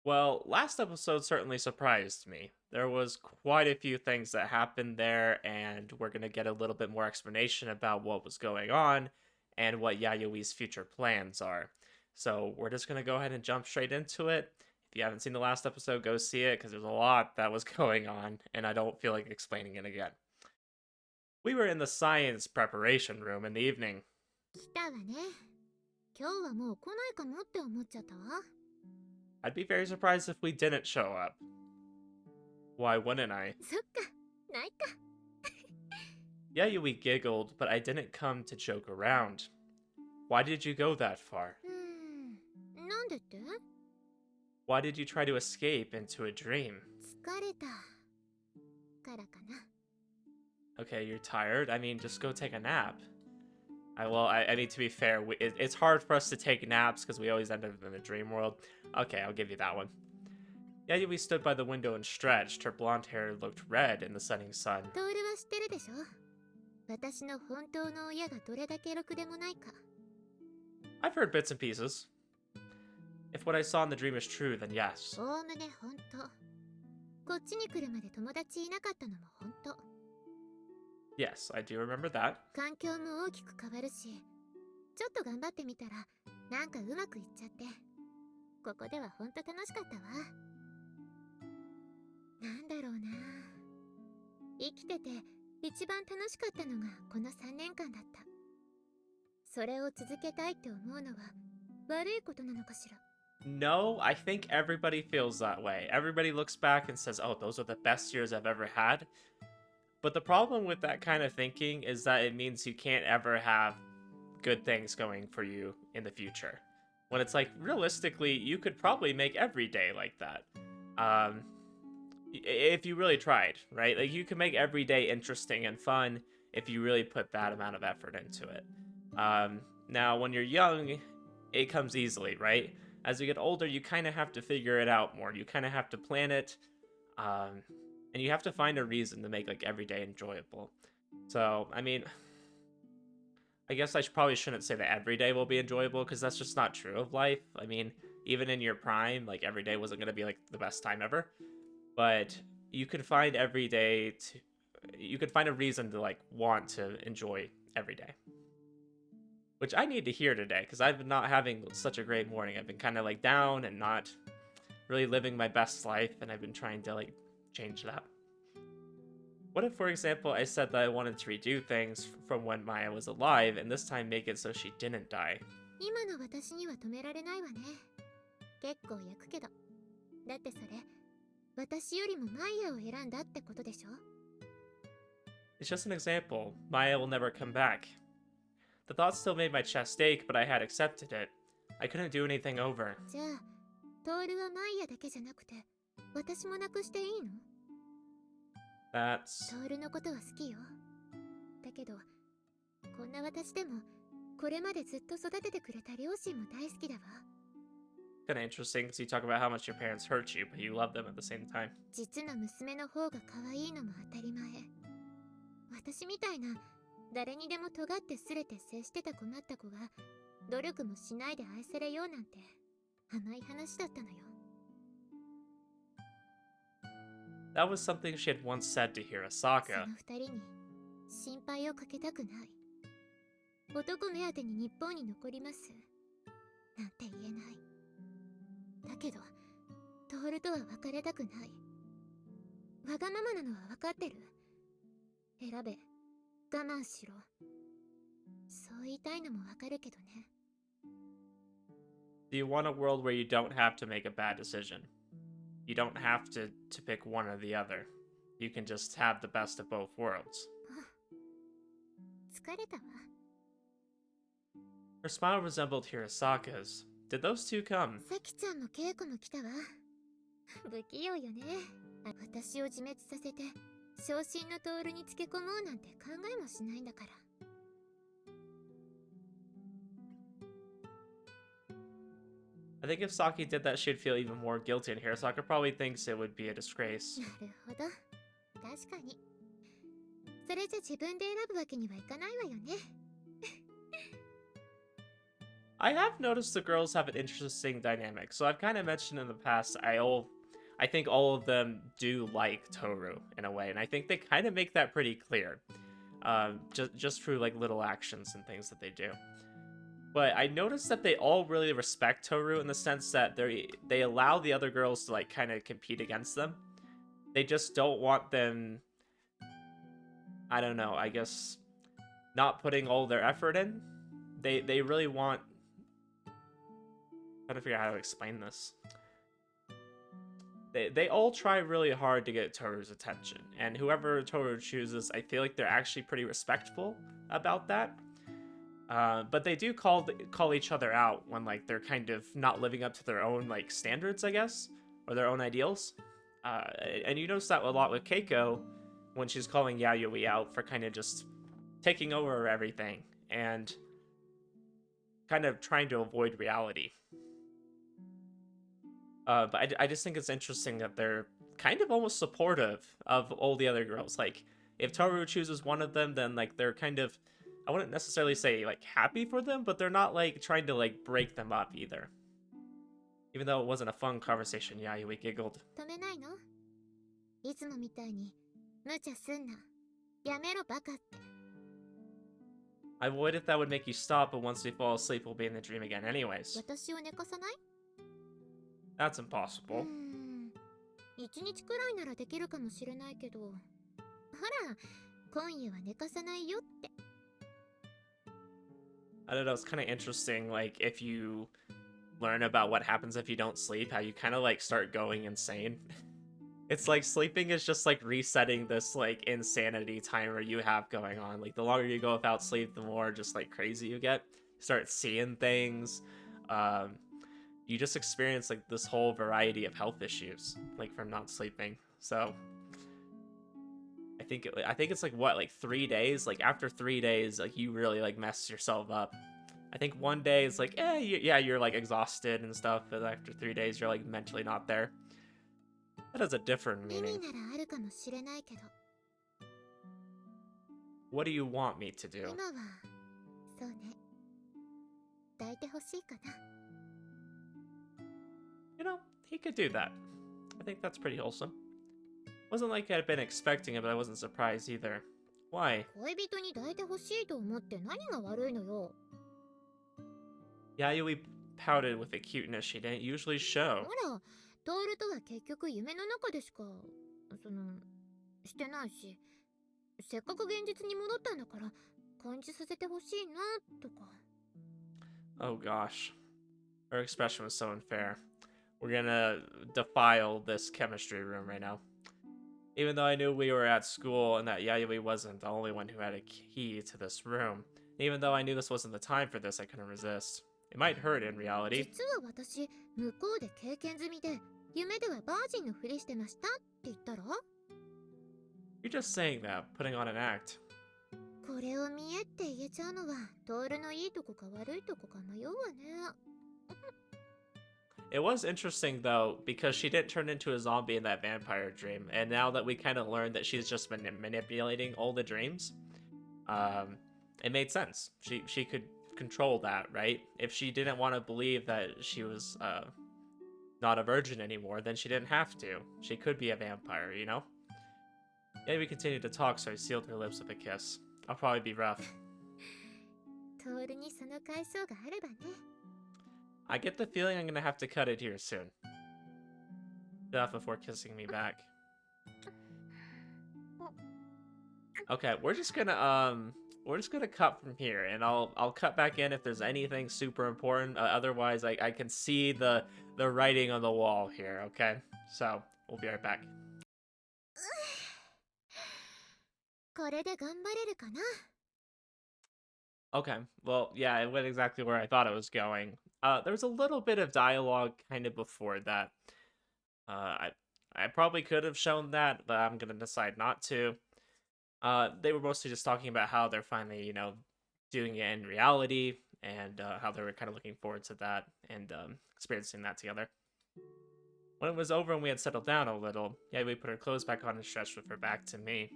Well, last episode certainly surprised me. There was quite a few things that happened there, and we're going to get a little bit more explanation about what was going on and what Yayoi's future plans are. So, we're just going to go ahead and jump straight into it. If you haven't seen the last episode, go see it because there's a lot that was going on, and I don't feel like explaining it again. We were in the science preparation room in the evening. 来たわね。今日はもう来ないかもって思っちゃったわ。I'd be very surprised if we didn't show up. Why wouldn't I? そっか、ないか。Yayoi giggled, but I didn't come to joke around. Why did you go that far? なんでって？ Why did you try to escape into a dream? 疲れたからかな。Okay, you're tired? I mean, just go take a nap. I mean, to be fair, it's hard for us to take naps because we always end up in a dream world. Okay, I'll give you that one. Yayoi stood by the window and stretched. Her blonde hair looked red in the setting sun. トールは知ってるでしょ？私の本当の親がどれだけろくでもないか。I've heard bits and pieces. If what I saw in the dream is true, then yes. おおむね本当。こっちに来るまで友達いなかったのも本当。Yes, I do remember that. 環境も大きく変わるし、ちょっと頑張ってみたら、なんかうまくいっちゃって。ここでは本当楽しかったわ。なんだろうな。生きてて一番楽しかったのがこの3年間だった。それを続けたいって思うのは悪いことなのかしら。No, I think everybody feels that way. Everybody looks back and says, oh, those are the best years I've ever had. But the problem with that kind of thinking is that it means you can't ever have good things going for you in the future. When it's like, realistically, you could probably make every day like that. If you really tried, right? Like, you can make every day interesting and fun if you really put that amount of effort into it. Now, when you're young, it comes easily, right? As you get older, you kind of have to figure it out more. You kind of have to plan it, and you have to find a reason to make like every day enjoyable. So, I mean, I guess I probably shouldn't say that every day will be enjoyable because that's just not true of life. I mean, even in your prime, like every day wasn't going to be like the best time ever. But you could find every day to, you could find a reason to like want to enjoy every day. Which I need to hear today, because I've been not having such a great morning. I've been kind of like down and not really living my best life, and I've been trying to like change that. What if, for example, I said that I wanted to redo things from when Maia was alive, and this time make it so she didn't die? 今の私には止められないわね。結構焼くけど。だってそれ、私よりもマイヤを選んだってことでしょ？ It's just an example. Maia will never come back. The thought still made my chest ache, but I had accepted it. I couldn't do anything over. じゃあ、トールはマイヤだけじゃなくて、私もなくしていいの？ That's トールのことは好きよ。だけど、こんな私でも、これまでずっと育ててくれた両親も大好きだわ。kind of interesting because you talk about how much your parents hurt you, but you love them at the same time. 実の娘の方が可愛いのも当たり前。私みたいな誰にでも尖ってすれて接してた困った子が努力もしないで愛されようなんて甘い話だったのよ。 That was something she had once said to そ Hirasaka. の二人に心配をかけたくない。男目当てに日本に残りますなんて言えない。だけどトールとは別れたくない。わがままなのは分かってる。選べ、我慢しろ。そう言いたいのもわかるけどね。 Do you want a world where you don't have to make a bad decision? You don't have to pick one or the other. You can just have the best of both worlds. 疲れたわ。 Her smile resembled Hirasaka's. Did those two come? さきちゃんも稽古も来たわ。不器用よね。私を自滅させて昇進のトールにつけ込もうなんて考えもしないんだから。 I think if Saki did that, she'd feel even more guilty, and Hirasaka probably thinks it would be a disgrace. なるほど。確かに。それじゃ自分で選ぶわけにはいかないわよね。I have noticed the girls have an interesting dynamic. So I've kind of mentioned in the past, I think all of them do like Tohru in a way, and I think they kind of make that pretty clear, just through like little actions and things that they do. But I noticed that they all really respect Tohru in the sense that they allow the other girls to like kind of compete against them. They just don't want them, I don't know, I guess not putting all their effort in. They really want, trying to figure out how to explain this. They all try really hard to get Toru's attention, and whoever Toru chooses, I feel like they're actually pretty respectful about that. But they do call each other out when like they're kind of not living up to their own like standards, I guess, or their own ideals. And you notice that a lot with Keiko when she's calling Yayoi out for kind of just taking over everything and kind of trying to avoid reality. But I just think it's interesting that they're kind of almost supportive of all the other girls. Like, if Toru chooses one of them, then like they're kind of, I wouldn't necessarily say like happy for them, but they're not like trying to like break them up either. Even though it wasn't a fun conversation, Yayoi giggled. 止めないの？いつもみたいに無茶すんな。やめろバカって。I avoid if that would make you stop, but once we fall asleep, we'll be in the dream again anyways. 私を寝かさない？ That's impossible. 一日くらいならできるかもしれないけど。ほら、今夜は寝かさないよって。I don't know, it's kind of interesting, like, if you learn about what happens if you don't sleep, how you kind of, like, start going insane. It's like sleeping is just, like, resetting this, like, insanity timer you have going on. Like, the longer you go without sleep, the more just, like, crazy you get. You start seeing things. You just experience, like, this whole variety of health issues, like, from not sleeping. So I think it's like what, like 3 days? Like after 3 days, like you really like mess yourself up. I think one day is like, yeah, you're like exhausted and stuff, but after 3 days, you're like mentally not there. That has a different meaning. 意味ならあるかもしれないけど。What do you want me to do? 今はそうね。抱いてほしいかな。You know, he could do that. I think that's pretty wholesome. Wasn't like I'd been expecting it, but I wasn't surprised either. Why? 恋人に抱いてほしいと思って何が悪いのよ。Yayoi pouted with a cuteness she didn't usually show. ほら、トールとは結局夢の中でしか、してないし、せっかく現実に戻ったんだから、感じさせてほしいな、とか。Oh gosh. Her expression was so unfair. We're gonna defile this chemistry room right now. Even though I knew we were at school and that Yayoi wasn't the only one who had a key to this room, even though I knew this wasn't the time for this, I couldn't resist. It might hurt in reality. 実は私、向こうで経験済みで、夢ではバージンのふりしてましたって言ったら？ You're just saying that, putting on an act. これを見えって言えちゃうのは、トールのいいとこか悪いとこか迷うわね。It was interesting though, because she didn't turn into a zombie in that vampire dream, and now that we kind of learned that she's just been manipulating all the dreams, it made sense. She could control that, right? If she didn't want to believe that she was not a virgin anymore, then she didn't have to. She could be a vampire, you know? Yeah, we continued to talk, so I sealed her lips with a kiss. I'll probably be rough. トールにその回想があればね。I get the feeling I'm gonna have to cut it here soon. Enough before kissing me back. Okay, we're just gonna cut from here, and I'll cut back in if there's anything super important. Otherwise, I can see the writing on the wall here. Okay, so we'll be right back. これで頑張れるかな？ Okay, well, yeah, it went exactly where I thought it was going. There was a little bit of dialogue kind of before that. I probably could have shown that, but I'm gonna decide not to. They were mostly just talking about how they're finally, you know, doing it in reality, and how they were kind of looking forward to that and experiencing that together. When it was over and we had settled down a little, yeah, we put her clothes back on and stretched with her back to me.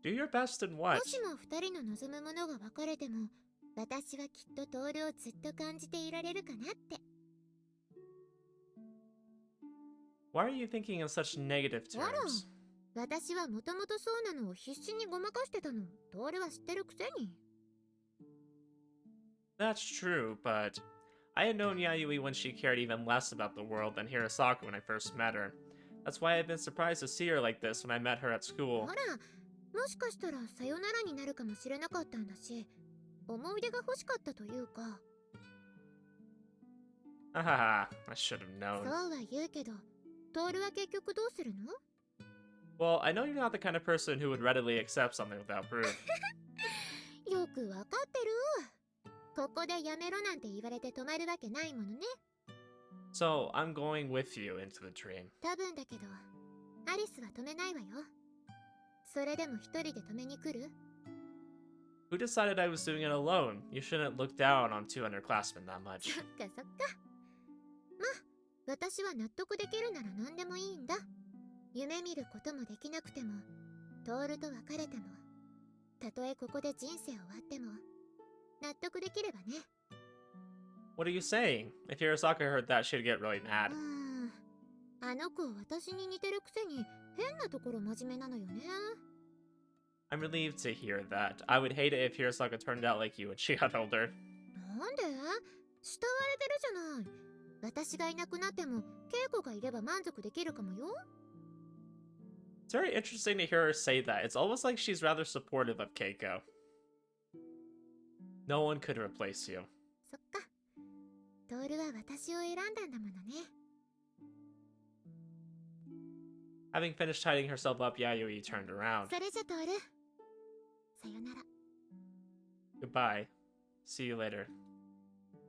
Do your best in what? もしも二人の望むものが分かれても、私はきっとトールをずっと感じていられるかなって。 Why are you thinking in such negative あら、 terms? 私はもともとそうなのを必死にごまかしてたのトールは知ってるくせに。 That's true, but I had known Yayoi when she cared even less about the world than Hirosaka when I first met her. That's why I've been surprised to see her like this when I met her at あ school. ら、もしかしたらさよならになるかもしれなかったんだし、思い出が欲しかったというか。 Hahaha, I should have そう known. は言うけど、トールは結局どうするの？ Well, I know you're not the kind of person who would readily accept something without proof. よくわかってる。ここでやめろなんて言われて止まるわけないものね。 So, I'm going with you into the dream. 多分だけど、アリスは止めないわよ。それでも一人で止めに来る？ Who decided I was doing it alone? You shouldn't look down on two underclassmen that much. そっかそっか。ま、私は納得できるなら何でもいいんだ。夢見ることもできなくても、トールと別れても、たとえここで人生終わっても、納得できればね。 What are you saying? If Hirosaka heard that, she'd get really mad. あの子私に似てるくせに変なところ真面目なのよね。 I'm relieved to hear that. I would hate it if Hirosaka turned out like you when she got older. なんで？慕われてるじゃない。私がいなくなっても稽古がいれば満足できるかもよ。 It's very interesting to hear her say that. It's almost like she's rather supportive of Keiko. No one could replace you. そっか。トールは私を選んだんだものね。 Having finished tidying herself up, Yayoi turned around. それじゃトール。さよなら。 Goodbye. See you later.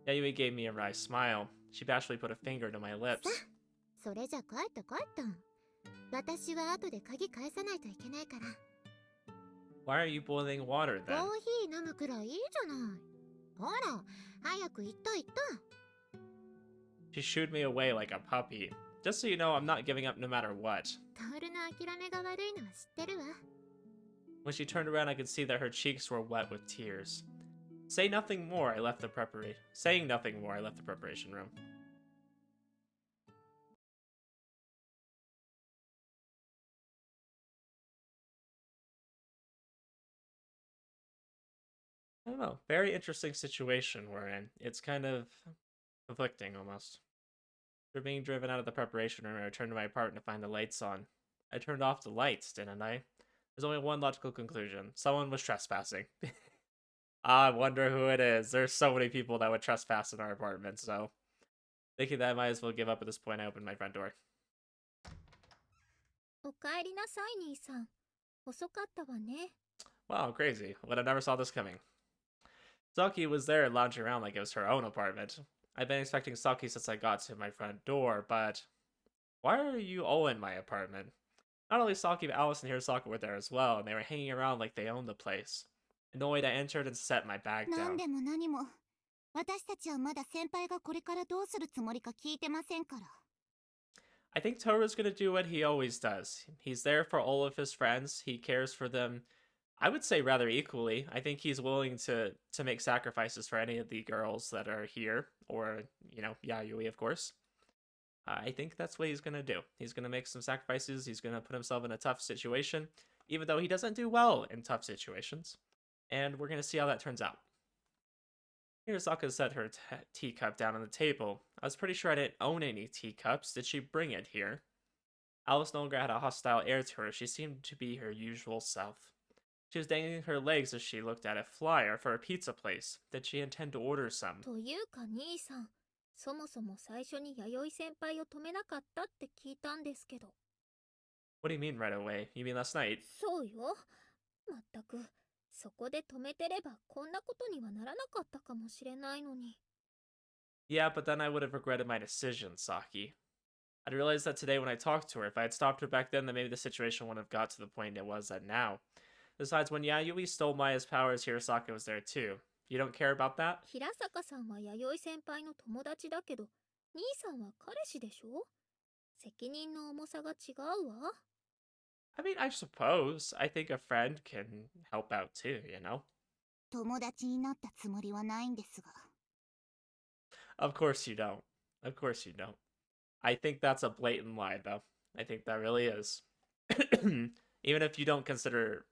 Yayoi gave me a wry smile. She bashfully put a finger to my lips. それじゃ帰った帰った。私は後で鍵返さないといけないから。 Why are you boiling water コ then? ーヒー飲むくらいいいじゃない。ほら、早く行った行った。 She shooed me away like a puppy. Just so you know, I'm not giving up no matter what. トールの諦めが悪いのは知ってるわ。 When she turned around, I could see that her cheeks were wet with tears. Saying nothing more, I left the preparation room. I don't know. Very interesting situation we're in. It's kind of conflicting almost. After being driven out of the preparation room, I returned to my apartment to find the lights on. I turned off the lights, didn't I? There's only one logical conclusion. Someone was trespassing. I wonder who it is. There's so many people that would trespass in our apartment, so thinking that I might as well give up at this point, I opened my front door. おかえりなさい、兄さん。遅かったわね。 Wow, crazy. Would have never saw this coming. Saki was there lounging around like it was her own apartment. I've been expecting Saki since I got to my front door, but why are you all in my apartment? Not only Saki, but Alice and Hirosaka were there as well, and they were hanging around like they owned the place. Annoyed, I entered and set my bag なん down. でも何も、私たちはまだ先輩がこれからどうするつもりか聞いてませんから。 I think Tohru's gonna do what he always does. He's there for all of his friends. He cares for them, I would say, rather equally. I think he's willing to make sacrifices for any of the girls that are here, or, you know, Yayoi, of course. I think that's what he's gonna do. He's gonna make some sacrifices. He's gonna put himself in a tough situation, even though he doesn't do well in tough situations. And we're gonna see how that turns out. Hirosaka set her teacup down on the table. I was pretty sure I didn't own any teacups. Did she bring it here? Alice no longer had a hostile air to her. She seemed to be her usual self. She was dangling her legs as she looked at a flyer for a pizza place. Did she intend to order some? というか兄さん、そもそも最初に弥生先輩を止めなかったって聞いたんですけど。 What do you mean right away? You mean last night? そうよ。まったく、そこで止めてればこんなことにはならなかったかもしれないのに。 Yeah, but then I would have regretted my decision, Saki. I'd realized that today when I talked to her, if I had stopped her back then the situation wouldn't have got to the point it was at now. Besides, when Yayoi stole Maia's powers, Hirosaka was there too. You don't care about that? 平坂さんは弥生先輩の友達だけど、兄さんは彼氏でしょ？責任の重さが違うわ。 I mean, I suppose. I think a friend can help out too, you know? 友達になったつもりはないんですが。Of course you don't. Of course you don't. I think that's a blatant lie, though. I think that really is. Even if you don't consider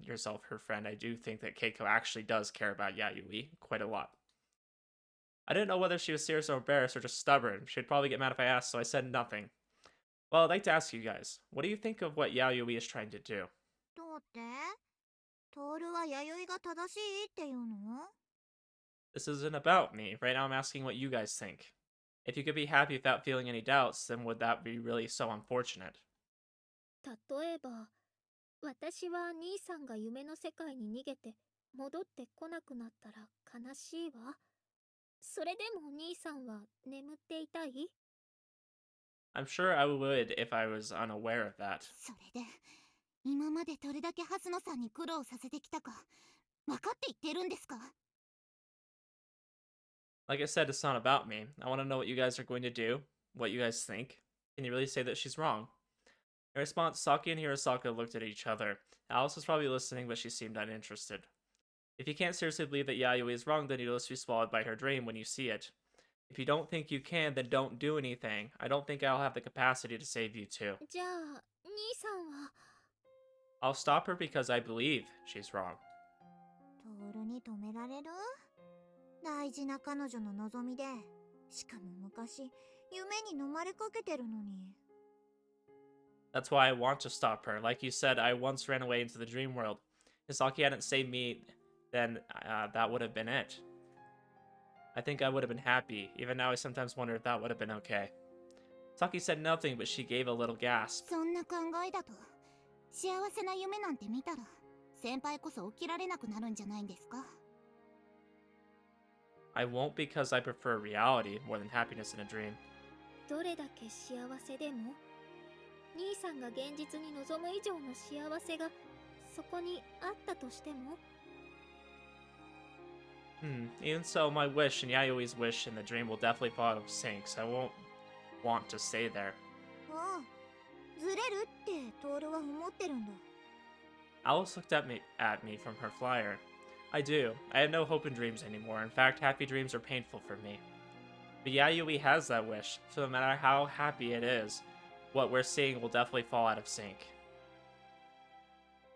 yourself her friend, I do think that Keiko actually does care about Yayoi quite a lot. I didn't know whether she was serious or embarrassed or just stubborn. She'd probably get mad if I asked, so I said nothing. Well, I'd like to ask you guys, what do you think of what Yayoi is trying to do? どうって？トールは弥生が正しいっていうの？ This isn't about me. Right now I'm asking what you guys think. If you could be happy without feeling any doubts, then would that be really so unfortunate? 例えば、私は兄さんが夢の世界に逃げて戻ってこなくなったら悲しいわ。それでも兄さんは眠っていたい？ I'm sure I would if I was unaware of that. それで、今までどれだけハスノさんに苦労させてきたか、分かって言ってるんですか？ Like I said, it's not about me. I want to know what you guys are going to do, what you guys think. Can you really say that she's wrong? In response, Saki and Hirosaka looked at each other. Alice was probably listening, but she seemed uninterested. If you can't seriously believe that Yayoi is wrong, then you'll just be swallowed by her dream when you see it. If you don't think you can, then don't do anything. I don't think I'll have the capacity to save you too. じゃあ、兄さんは。 I'll stop her because I believe she's wrong. トールに止められる？大事な彼女の望みで、しかも昔、夢に飲まれかけてるのに。That's why I want to stop her. Like you said, I once ran away into the dream world. If Saki hadn't saved me, then that would have been it. I think I would have been happy. Even now, I sometimes wonder if that would have been okay. Saki said nothing, but she gave a little gasp. そんな考えだと、幸せな夢なんて見たら、先輩こそ起きられなくなるんじゃないんですか？ I won't because I prefer reality more than happiness in a dream. どれだけ幸せでも、兄さんが現実に望む以上の幸せがそこにあったとしても。 Even so, my wish and Yayoi's wish in the dream will definitely fall out of sync, so I won't want to stay there. ああ、ずれるってトールは思ってるんだ。 Alice looked at me from her flyer. I do. I have no hope in dreams anymore. In fact, happy dreams are painful for me. But Yayoi has that wish, so no matter how happy it is, what we're seeing will definitely fall out of sync.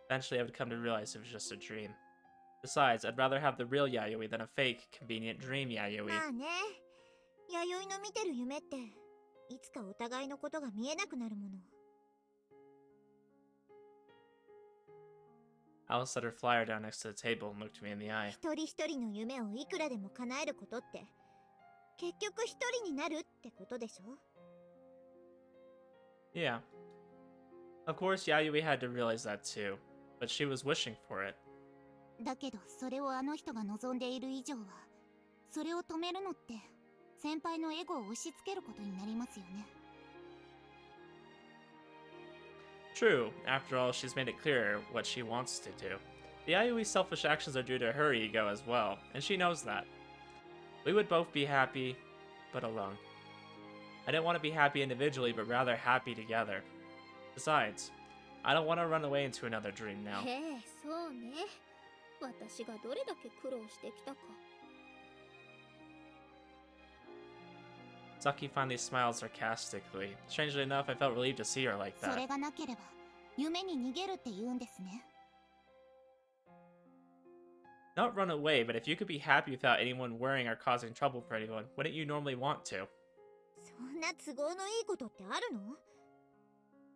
Eventually, I would come to realize it was just a dream. Besides, I'd rather have the real Yayoi than a fake, convenient dream Yayoi. まあね、弥生の見てる夢って、いつかお互いのことが見えなくなるもの。 Alice set her flyer down next to the table and looked me in the eye. 一人一人の夢をいくらでも叶えることって、結局一人になるってことでしょ？ Yeah. Of course, Yayoi had to realize that too, but she was wishing for it. だけどそれをあの人が望んでいる以上は、それを止めるのって先輩のエゴを押し付けることになりますよね。 True, after all, she's made it clear what she wants to do. The Yayoi's selfish actions are due to her ego as well, and she knows that. We would both be happy, but alone. I didn't want to be happy individually, but rather happy together. Besides, I don't want to run away into another dream now. へえ、そうね。私がどれだけ苦労してきたか。 Saki finally smiled sarcastically. Strangely enough, I felt relieved to see her like それ that. がなければ、夢に逃げるって言うんですね。 Not run away, but if you could be happy without anyone worrying or causing trouble for anyone, wouldn't you normally want to? そんな都合のいいことってあるの？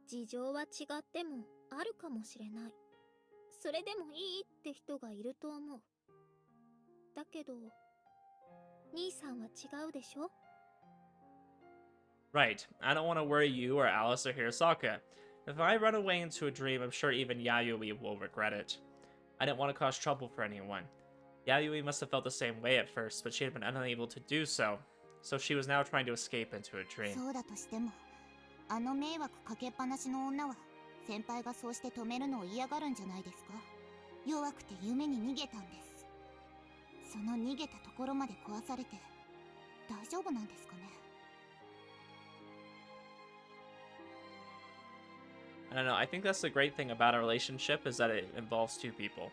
事情は違ってもあるかもしれない。それでもいいって人がいると思う。だけど、兄さんは違うでしょ？ Right. I don't want to worry you or Alice or Hirosaka. If I run away into a dream, I'm sure even Yayoi will regret it. I didn't want to cause trouble for anyone. Yayoi must have felt the same way at first, but she had been unable to do so, so she was now trying to escape into a dream. そうだとしても、あの迷惑かけっぱなしの女は、先輩がそうして止めるのを嫌がるんじゃないですか？弱くて夢に逃げたんです。その逃げたところまで壊されて、大丈夫なんですかね？ I don't know, I think that's the great thing about our relationship is that it involves two people.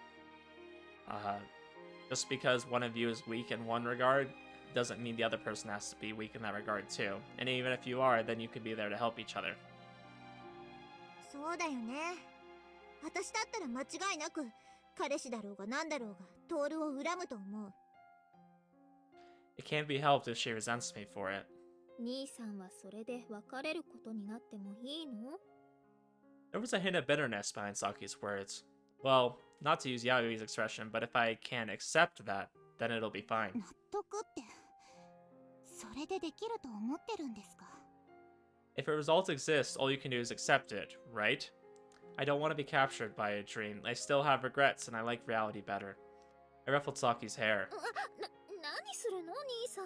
Just because one of you is weak in one regard doesn't mean the other person has to be weak in that regard too. And even if you are, then you could be there to help each other. そうだよね。私だったら間違いなく彼氏だろうが何だろうがトールを恨むと思う。It can't be helped if she resents me for it. 兄さんはそれで別れることになってもいいの？ There was a hint of bitterness behind Saki's words. Well, not to use Yayoi's expression, but if I can't accept that, then it'll be fine. 納得って、それでできると思ってるんですか？ If a result exists, all you can do is accept it, right? I don't want to be captured by a dream. I still have regrets, and I like reality better. I ruffled Saki's hair. 何するの兄さん？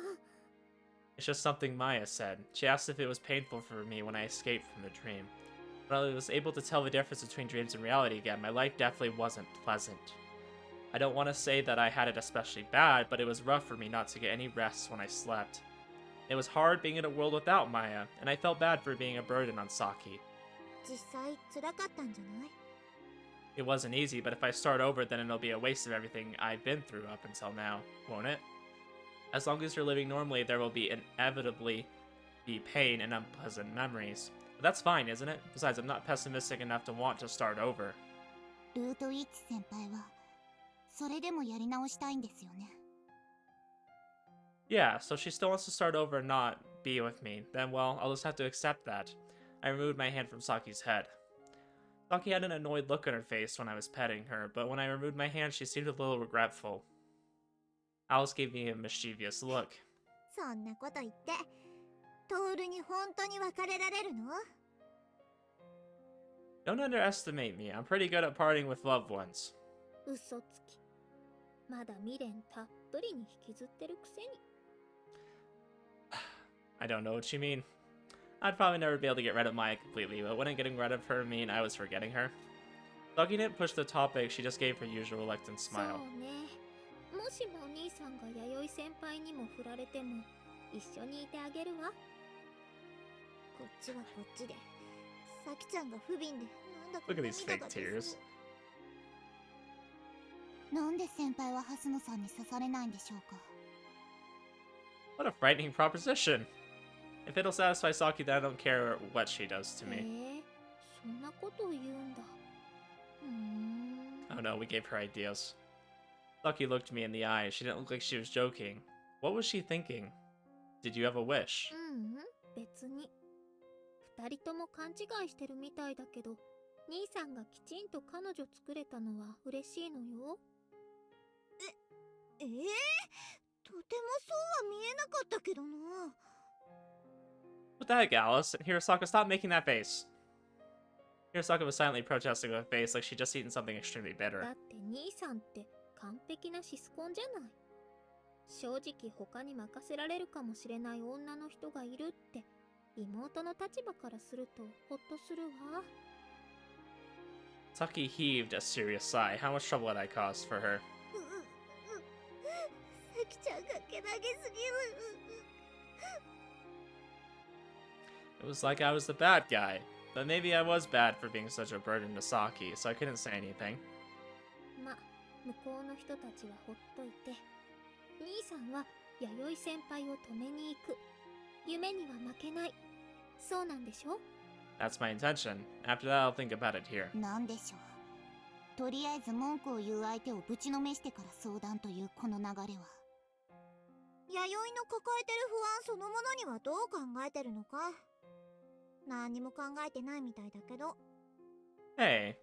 It's just something Maia said. She asked if it was painful for me when I escaped from the dream. When I was able to tell the difference between dreams and reality again, my life definitely wasn't pleasant. I don't want to say that I had it especially bad, but it was rough for me not to get any rest when I slept. It was hard being in a world without Maia, and I felt bad for being a burden on Saki. 実際辛かったんじゃない？ It wasn't easy, but if I start over, then it'll be a waste of everything I've been through up until now, won't it? As long as you're living normally, there will be inevitably be pain and unpleasant memories. But that's fine, isn't it? Besides, I'm not pessimistic enough to want to start over. ルートウィッチ先輩はそれでもやり直したいんですよね。 Yeah, so she still wants to start over and not be with me. Then, well, I'll just have to accept that. I removed my hand from Saki's head. Saki had an annoyed look on her face when I was petting her, but when I removed my hand, she seemed a little regretful. Alice gave me a mischievous look. そんなこと言ってトールに本当に別れられるの？ Don't underestimate me. I'm pretty good at parting with loved ones. 嘘つき。まだ未練たっぷりに引きずってるくせに。 I don't know what you mean. I'd probably never be able to get rid of Maia completely, but wouldn't getting rid of her mean I was forgetting her? Saki didn't push the topic, she just gave her usual reluctant そう smile. ね。もしもお兄さんが弥生先輩にも振られても一緒にいてあげるわ。こっちはこっちでさきちゃんが不憫でなんだか Look at these 涙 fake が出 tears. そう。なんで先輩はハスノさんに刺されないんでしょうか？ What a frightening proposition. If it'll satisfy Saki, then I don't care what she does to me. そんなことを言うんだ。Oh no, we gave her ideas. Saki looked me in the eye. She didn't look like she was joking. What was she thinking? Did you have a wish? 別に。二人とも勘違いしてるみたいだけど、兄さんがきちんと彼女作れたのは嬉しいのよ。とてもそうは見えなかったけどな。What the heck, Alice? Hirosaka, stop making that face. Hirosaka was silently protesting with a face like she'd just eaten something extremely だ bitter. って兄さんって完璧なシスコンじゃない。正直他に任せられるかもしれない女の人がいるって妹の立場からするとホッとするわ。Saki heaved a serious sigh. How much trouble had I caused for her? さきちゃんがけなげすぎる。 It was like I was the bad guy. But maybe I was bad for being such a burden to Saki, so I couldn't say anything. ま、向こうの人たちはほっといて、兄さんは弥生先輩を止めに行く。夢には負けない。そうなんでしょ？ That's my intention. After that, I'll think about it here. なんでしょう。とりあえず文句を言う相手をぶちのめしてから相談というこの流れは。弥生の抱えてる不安そのものにはどう考えてるのか？何も考えてないみたいだけど。 Hey,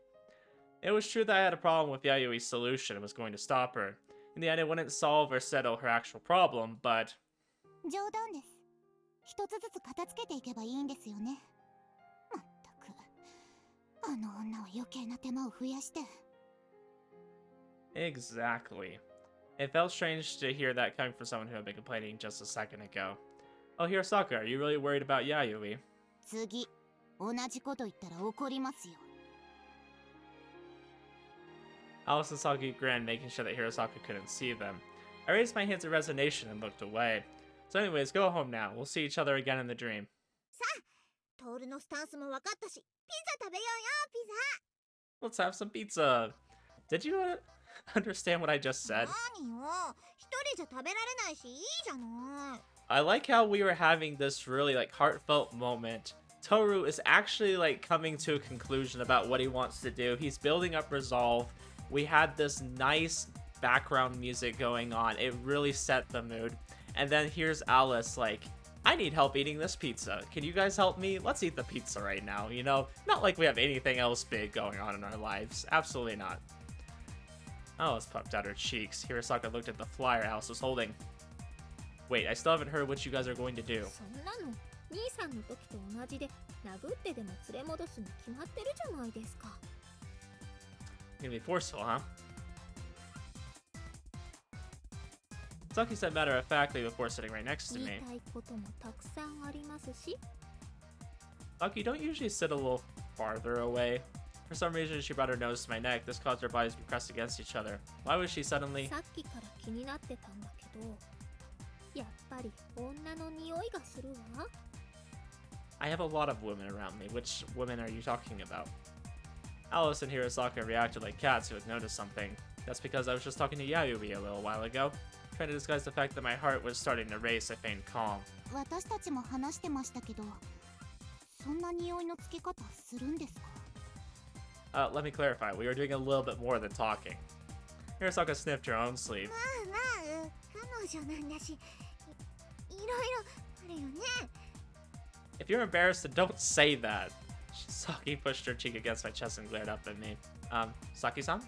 it was true that I had a problem with Yayoi's solution and was going to stop her. In the end, it wouldn't solve or settle her actual problem, but... 冗談です。一つずつ片付けていけばいいんですよね。まったく、あの女は余計な手間を増やして。 Exactly. It felt strange to hear that coming from someone who had been complaining just a second ago. Oh, Hirosaka, are you really worried about Yayoi? 次、同じこと言ったら怒りますよ。 Alice and Saki grinned, making sure that Hirosaka couldn't see them. I raised my hands in resignation and looked away. So anyways, go home now. We'll see each other again in the dream. さあ、トールのスタンスも分かったし、ピザ食べようよ、ピザ。 Let's have some pizza. Did you... Understand what I just said? 何よ、一人じゃ食べられないしいいじゃない。 I like how we were having this really like heartfelt moment. Tohru is actually like coming to a conclusion about what he wants to do. He's building up resolve. We had this nice background music going on. It really set the mood. And then here's Alice like, I need help eating this pizza. Can you guys help me? Let's eat the pizza right now, you know? Not like we have anything else big going on in our lives. Absolutely not. Alice puffed out her cheeks. Hirosaka looked at the flyer Alice was holding. Wait, I still haven't heard what you guys are going to do. そんなの兄さんの時と同じで殴ってでも連れ戻すに決まってるじゃないですか。 Gonna be forceful, huh? Saki said matter of factly before sitting right next to 言い me. たいこともたくさんありますし、 Saki, don't you usually sit a little farther away? For some reason, she brought her nose to my neck. This caused our bodies to be pressed against each other. Why was she suddenly... さっきから気になってたんだけど、やっぱり女の匂いがするわ。 I have a lot of women around me. Which women are you talking about? Alice and Hirosaka reacted like cats who had noticed something. That's because I was just talking to Yayoi a little while ago. Trying to disguise the fact that my heart was starting to race, I feigned calm. 私たちも話してましたけど、そんな匂いのつけ方するんですか？ Let me clarify. We were doing a little bit more than talking. Hirosaka sniffed her own sleeve. まあまあ、彼女なんだし、いろいろあるよね。 If you're embarrassed, then don't say that. Saki pushed her cheek against my chest and glared up at me. Saki-san?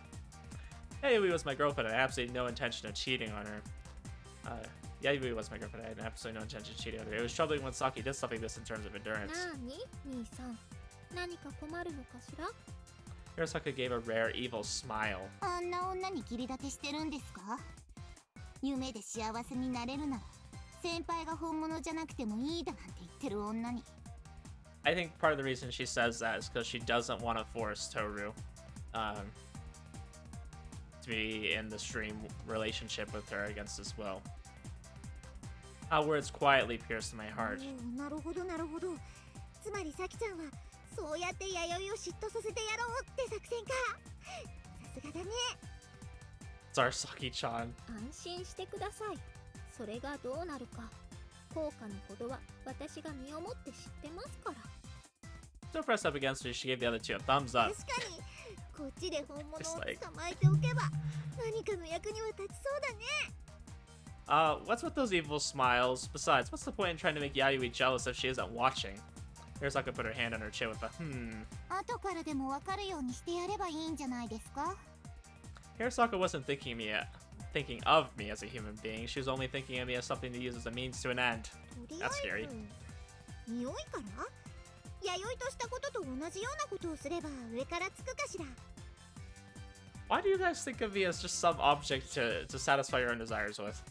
Yayoi was my girlfriend. I had absolutely no intention of cheating on her. Yayoi was my girlfriend. I had absolutely no intention of cheating on her. It was troubling when Saki did something like this in terms of endurance. なに、兄さん、何か困るのかしら？ Hirosaka gave a rare, evil smile. あんな女に切り立てしてるんですか？夢で幸せになれるなら、先輩が本物じゃなくてもいいだなんて言ってる女に。 I think part of the reason she says that is because she doesn't want to force Tohru to be in the stream relationship with her against his will. Our words quietly pierced my heart. なるほどなるほど。つまりさきちゃんはそうやって弥生を嫉妬させてやろうって作戦か。さすがだね。 It's our Saki-chan. 安心してください。それがどうなるか、効果のほどは私が身をもって知ってますから。 So pressed up against me, she gave the other two a thumbs up. 確かに、こっちで本物を捕まえておけば何かの役には立ちそうだね。 What's with those evil smiles? Besides, what's the point in trying to make Yayoi jealous if she isn't watching? Hirosaka put her hand on her chin with a後からでも分かるようにしてやればいいんじゃないですか。 Hirosaka wasn't thinking of me as a human being. She was only thinking of me as something to use as a means to an end. とりあ That's え scary. ず匂いから弥生としたことと同じようなことをすれば上からつくかしら。 Why do you guys think of me as just some object to satisfy your own desires with?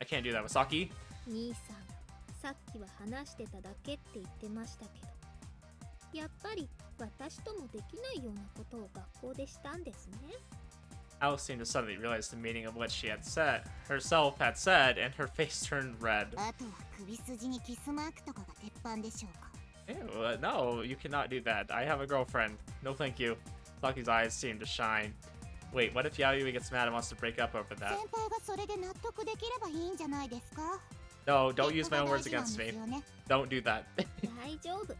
I can't do that with Saki. 兄さん、さっきは話してただけって言ってましたけど、やっぱり私ともできないようなことを学校でしたんですね。 Alice seemed to suddenly realize the meaning of what she had said, and her face turned red. あとは首筋にキスマークとかが鉄板でしょうか。 Ew, no, you cannot do that. I have a girlfriend. No thank you. Saki's eyes seemed to shine. Wait, what if Yayoi gets mad and wants to break up over 先 that? 輩がそれで納得できればいいんじゃないですか。 No, don't use my own words against me. 結果が大事なんですよね。 Don't do that. 大丈夫。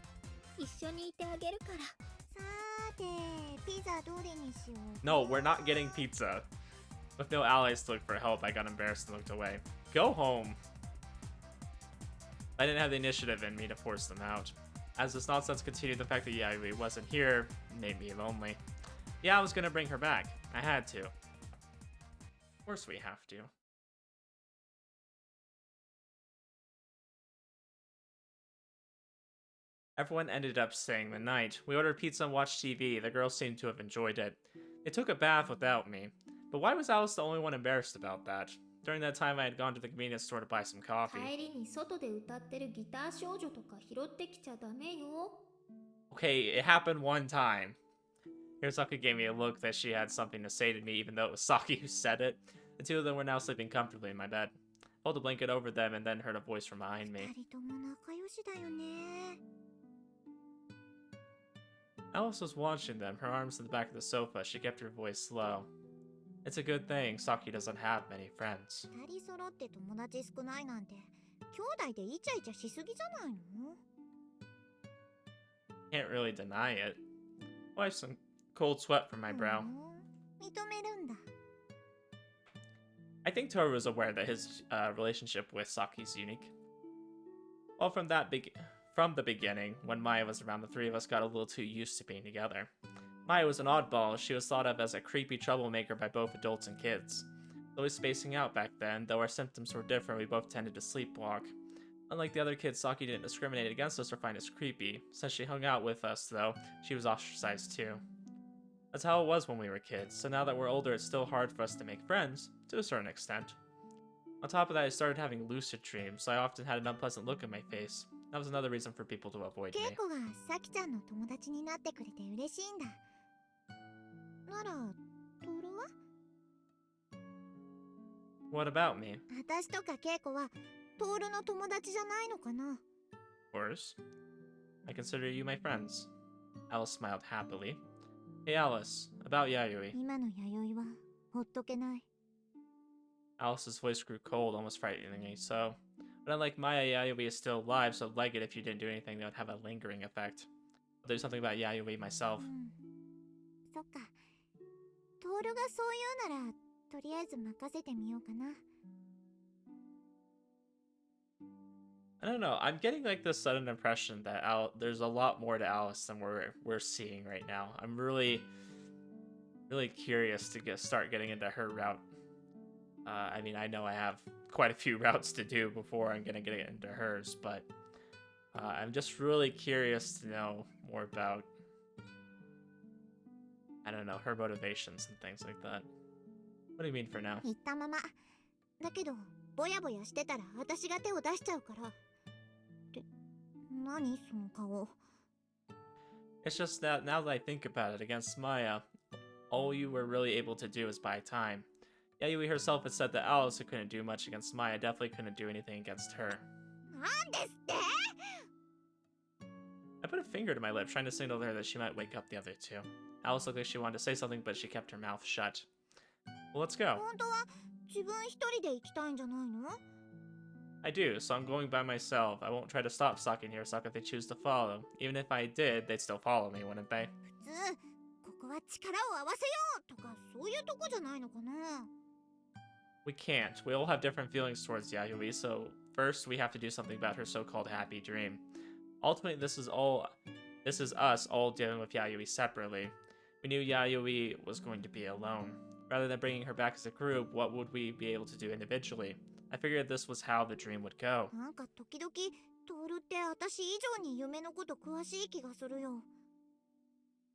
一緒にいてあげるから。さーて、ピザどれにしよう。 No, we're not getting pizza. With no allies to look for help, I got embarrassed and looked away. Go home. I didn't have the initiative in me to force them out. As this nonsense continued, the fact that Yayoi wasn't here made me lonely. Yeah, I was gonna bring her back. I had to. Of course we have to. Everyone ended up staying the night. We ordered pizza and watched TV. The girls seemed to have enjoyed it. They took a bath without me. But why was Alice the only one embarrassed about that? During that time, I had gone to the convenience store to buy some coffee. 帰りに外で歌ってるギター少女とか拾ってきちゃダメよ。 Okay, it happened one time. Hirosaka gave me a look that she had something to say to me, even though it was Saki who said it. The two of them were now sleeping comfortably in my bed. I pulled a blanket over them and then heard a voice from behind me. 二人とも仲良しだよね。 Alice was watching them, her arms in the back of the sofa. She kept her voice low. It's a good thing Saki doesn't have many friends. 二人揃って友達少ないなんて兄弟でイチャイチャしすぎじゃないの？ Can't really deny it. Wipe some cold sweat from my brow. 認めるんだ。 I think Tohru was aware that his relationship with Saki's unique. Well, from the beginning, when Maia was around, the three of us got a little too used to being together. Maia was an oddball. She was thought of as a creepy troublemaker by both adults and kids. Always spacing out back then, though our symptoms were different, we both tended to sleepwalk. Unlike the other kids, Saki didn't discriminate against us or find us creepy. Since she hung out with us, though, she was ostracized too. That's how it was when we were kids, so now that we're older, it's still hard for us to make friends, to a certain extent. On top of that, I started having lucid dreams, so I often had an unpleasant look on my face. That was another reason for people to avoid ケ me. イコがサキちゃんの友達になってくれて嬉しいんだ。なら、トールは？ What about me? 私とかケイコはトールの友達じゃないのかな？ Of course. I consider you my friends. Alice smiled happily. Hey Alice, about Yayoi. 今の弥生はほっとけない。 Alice's voice grew cold, almost frighteningly so. But unlike Maia, Yayoi is still alive, so like it if you didn't do anything that would have a lingering effect. I'll do something about Yayoi myself. そっか。トールがそう言うなら、とりあえず任せてみようかな。 I don't know. I'm getting like this sudden impression that there's a lot more to Alice than we're seeing right now. I'm really curious to start getting into her route. I mean, I know I have quite a few routes to do before I'm gonna get into hers, but I'm just really curious to know more about, I don't know, her motivations and things like that. What do you mean for now? 言ったまま。だけど、ぼやぼやしてたら私が手を出しちゃうから。って、何その顔。 It's just that now that I think about it, against Maia, all you were really able to do is buy time. Yayoi herself had said that Alice, who couldn't do much against Maia, definitely couldn't do anything against her. なんですって？ I put a finger to my lip, trying to signal to her that she might wake up the other two. Alice looked like she wanted to say something, but she kept her mouth shut. Well, let's go. 本当は自分一人で行きたいんじゃないの？ I do, so I'm going by myself. I won't try to stop Saki and Hirosaka if they choose to follow. Even if I did, they'd still follow me, wouldn't they? 普通、ここは力を合わせようとかそういうとこじゃないのかな？ We can't. We all have different feelings towards Yayoi, so first we have to do something about her so-called happy dream. Ultimately, this is us all dealing with Yayoi separately. We knew Yayoi was going to be alone. Rather than bringing her back as a group, what would we be able to do individually? I figured this was how the dream would go. なんか時々トールって私以上に夢のこと詳しい気がするよ。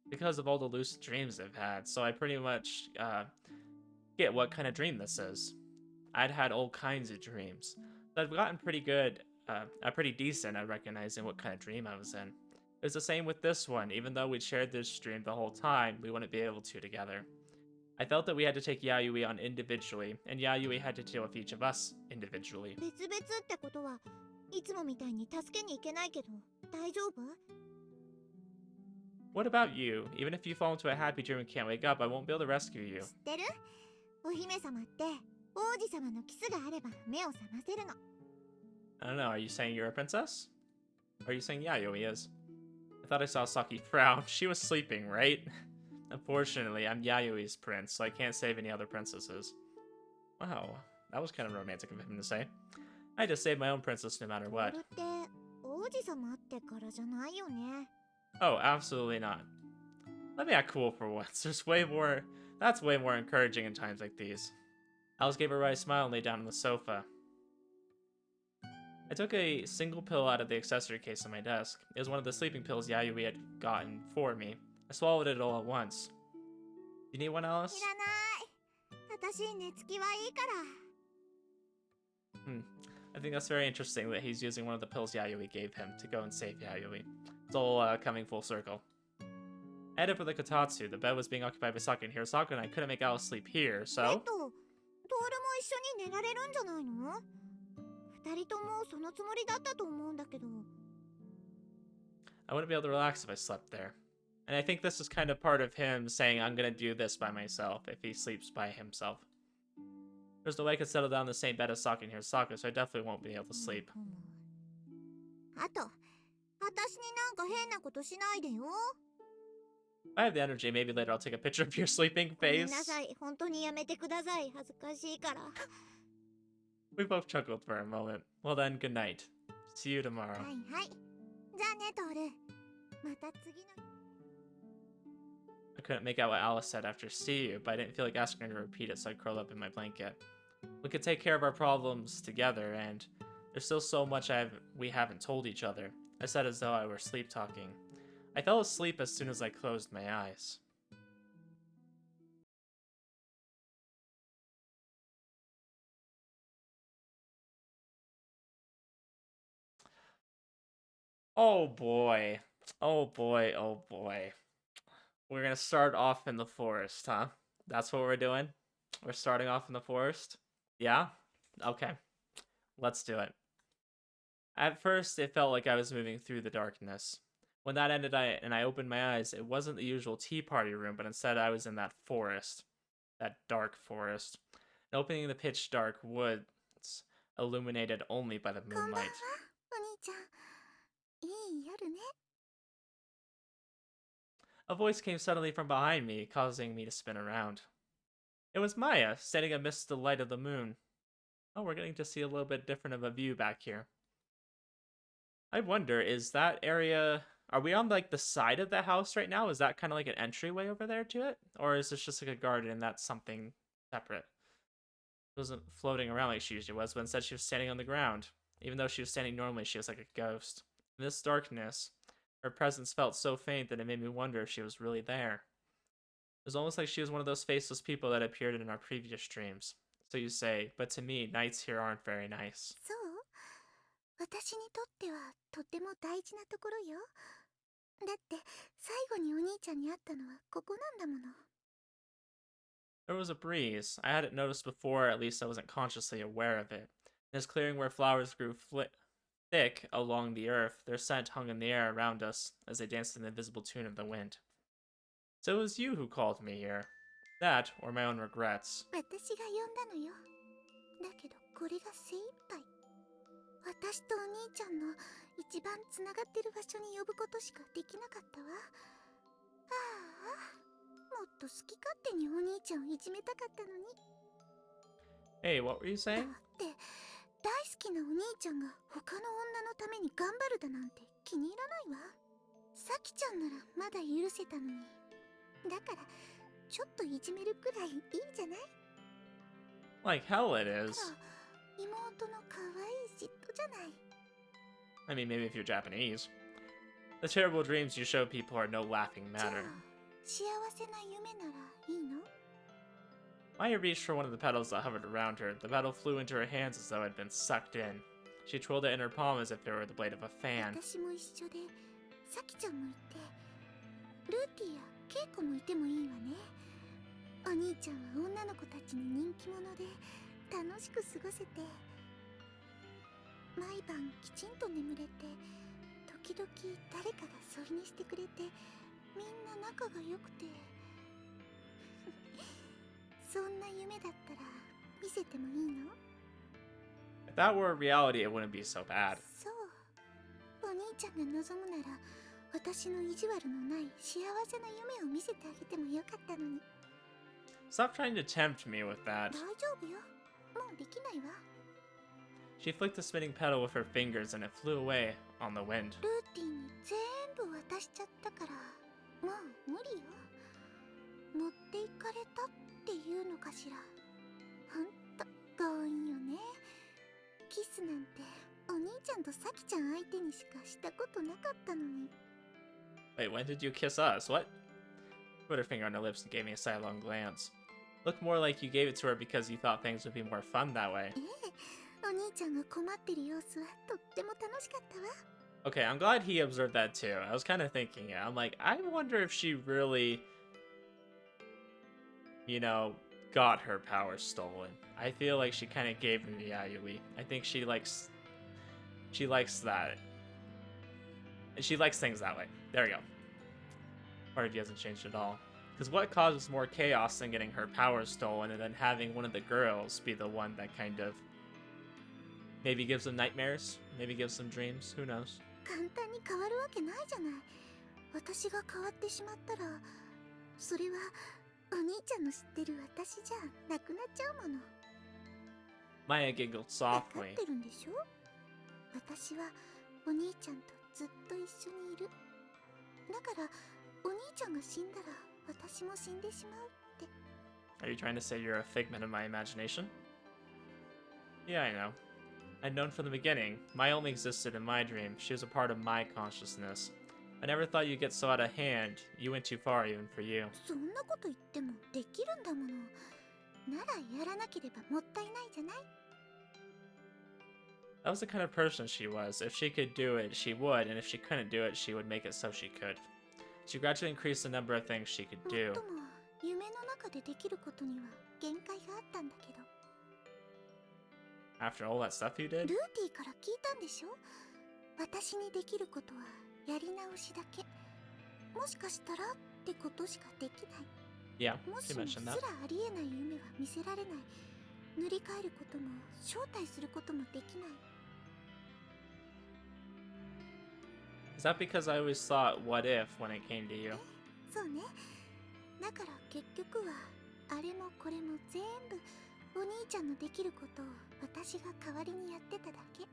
Because of all the lucid dreams I've had, so I pretty much get what kind of dream this is. I'd had all kinds of dreams. So I've gotten pretty good, pretty decent at recognizing what kind of dream I was in. It was the same with this one. Even though we'd shared this dream the whole time, we wouldn't be able to together. I felt that we had to take Yayoi on individually, and Yayoi had to deal with each of us individually. 別々ってことはいつもみたいに助けに行けないけど大丈夫？ What about you? Even if you fall into a happy dream and can't wake up, I won't be able to rescue you. 知ってる？お姫様って王子様のキスがあれば目を覚ませるの。 I don't know, are you saying you're a princess? Or are you saying Yayoi is? I thought I saw Saki frown. She was sleeping, right? Unfortunately, I'm Yayoi's prince, so I can't save any other princesses. Wow, that was kind of romantic of him to say. I had to save my own princess no matter こ what. れって王子様ってからじゃないよね。 Oh, absolutely not. Let me act cool for once. That's way more encouraging in times like these. Alice gave a wry smile and lay down on the sofa. I took a single pill out of the accessory case on my desk. It was one of the sleeping pills Yayoi had gotten for me. I swallowed it all at once. You need one, Alice? いらない。私寝つきはいいから。 I think that's very interesting that he's using one of the pills Yayoi gave him to go and save Yayoi. It's all coming full circle. I headed for the kotatsu. The bed was being occupied by Saki and Hirosaka, and I couldn't make Alice sleep here, so... トールも一緒に寝られるんじゃないの？二人ともそのつもりだったと思うんだけど。 I wouldn't be able to relax if I slept there. And I think this is kind of part of him saying, I'm gonna do this by myself if he sleeps by himself. There's no way I could settle down in the same bed as Sokka and Hirosaka, so I definitely won't be able to sleep. あと、私になんか変なことしないでよ。 If I have the energy, maybe later I'll take a picture of your sleeping ごめんな face. さい、本当にやめてください。恥ずかしいから。 We both chuckled for a moment. Well then, good night. See you tomorrow. はいはい。じゃあね、トール。また次の。 I couldn't make out what Alice said after see you, but I didn't feel like asking her to repeat it, so I curled up in my blanket. We could take care of our problems together, and there's still so much we haven't told each other. I said as though I were sleep talking. I fell asleep as soon as I closed my eyes. Oh boy. Oh boy, oh boy. We're gonna start off in the forest, huh? That's what we're doing? We're starting off in the forest? Yeah? Okay. Let's do it. At first, it felt like I was moving through the darkness. When that ended and I opened my eyes, it wasn't the usual tea party room, but instead I was in that forest. That dark forest. And opening the pitch dark woods, illuminated only by the moonlight. お兄ちゃん、いい夜ね。 A voice came suddenly from behind me, causing me to spin around. It was Maia, standing amidst the light of the moon. Oh, we're getting to see a little bit different of a view back here. I wonder, is that area... Are we on, like, the side of the house right now? Is that kind of like an entryway over there to it? Or is this just like a garden and that's something separate? She wasn't floating around like she usually was, but instead she was standing on the ground. Even though she was standing normally, she was like a ghost. In this darkness, her presence felt so faint that it made me wonder if she was really there. It was almost like she was one of those faceless people that appeared in our previous streams. So you say, but to me, nights here aren't very nice. そう？私にとってはとても大事なところよ。だって最後にお兄ちゃんに会ったのはここなんだもの。 There was a breeze. I hadn't noticed before, at least I wasn't consciously aware of it. In this clearing where flowers grew thick along the earth, their scent hung in the air around us as they danced in the invisible tune of the wind. So it was you who called me here. That, or my own regrets. 私が呼んだのよ。だけどこれが精一杯。私とお兄ちゃんの一番つながってる場所に呼ぶことしかできなかったわ。ああ、もっと好き勝手にお兄ちゃんをいじめたかったのに。 Hey, what were you saying? だって大好きなお兄ちゃんが他の女のために頑張るだなんて気に入らないわ。さきちゃんならまだ許せたのに。だからちょっといじめるくらいいいんじゃない？ Like hell it is. 妹の可愛い嫉妬じゃない。 I mean, maybe if you're Japanese. The terrible dreams you show people are no laughing じゃあ matter. 幸せな夢ならいいの？ Maya reached for one of the petals that hovered around her. The petal flew into her hands as though it had been sucked in. She twirled it in her palm as if it were the blade of a fan. 私も一緒で、さきちゃんもいて、ルーティやケイコもいてもいいわね。お兄ちゃんは女の子たちに人気者で楽しく過ごせて、毎晩きちんと眠れて、時々誰かが添い寝してくれて、みんな仲が良くて。そんな夢だったら見せてもいいの？ If that were reality, it wouldn't be so bad. そう、お兄ちゃんが望むなら私の意地悪のない幸せな夢を見せてあげてもよかったのに。 Stop trying to tempt me with that. 大丈夫よ、もうできないわ。 She flicked the spinning petal with her fingers and it flew away on the wind. ルーティンに全部渡しちゃったからもう無理よ。持っていかれたっていうのかしら。ほんと強引よね。キスなんてお兄ちゃんとさきちゃん相手にしかしたことなかったのに。 Wait, when did you kiss us? What? She put her finger on her lips and gave me a sidelong glance. Looked more like you gave it to her because you thought things would be more fun that way. ええ、お兄ちゃんが困ってる様子はとっても楽しかったわ。 Okay, I'm glad he observed that too. I was kind of thinking it. I'm like, I wonder if she really, you know, got her power stolen. I feel like she kind of gave him the Yayoi. I think she likes that. And she likes things that way. There we go. Or if he hasn't changed at all. Because what causes more chaos than getting her powers stolen and then having one of the girls be the one that kind of maybe gives them nightmares, maybe gives them dreams, who knows? 簡単に変わるわけないじゃない。私が変わってしまったら、それはお兄ちゃんの知ってる私じゃなくなっちゃうもの。Maia giggled わか softly. ってるんでしょ？私はお兄ちゃんとずっと一緒にいる。だからお兄ちゃんが死んだら私も死んでしまうって。 Are you trying to say you're a figment of my imagination? Yeah, I know. I'd known from the beginning. Maia only existed in my dream. She was a part of my consciousness. I never thought you'd get so out of hand. You went too far even for you. そんなこと言ってもできるんだもの。ならやらなければもったいないじゃない。 That was the kind of person she was. If she could do it, she would, and if she couldn't do it, she would make it so she could. She gradually increased the number of things she could も do. っとも夢の中でできることには限界があったんだけど。 After all that stuff you ルー did? ティから聞いたんでしょ？私にできることはやり直しだけ。もしかしたらってことしかできない。 Yeah, も she しも mentioned す that. らありえない夢は見せられない。塗り替えることも招待することもできない。 Is that because I always thought, what if, when it came to you? そうね。だから結局はあれもこれも全部お兄ちゃんのできることを私が代わりにやってただけ。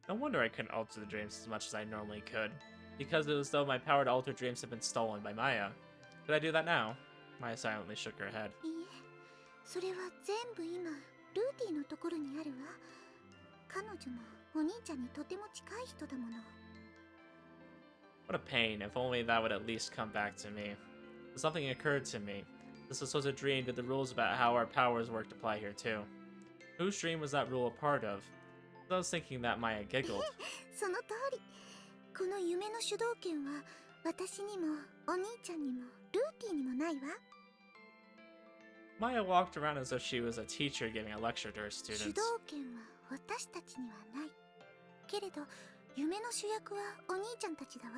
No wonder I couldn't alter the dreams as much as I normally could. Because it was as though my power to alter dreams had been stolen by Maia. Could I do that now? Maia silently shook her head. いいえ、それは全部今ルーティのところにあるわ。彼女もお兄ちゃんにとても近い人だもの。 What a pain, if only that would at least come back to me. But something occurred to me. This was such a dream, did the rules about how our powers worked apply here too? Whose dream was that rule a part of? I was thinking that Maia giggled. その通り。この夢の主導権は私にもお兄ちゃんにもルーティにもないわ。 Maia walked around as if she was a teacher giving a lecture to her 主 students. 導権は私たちにはない。けれど夢の主役はお兄ちゃんたちだわ。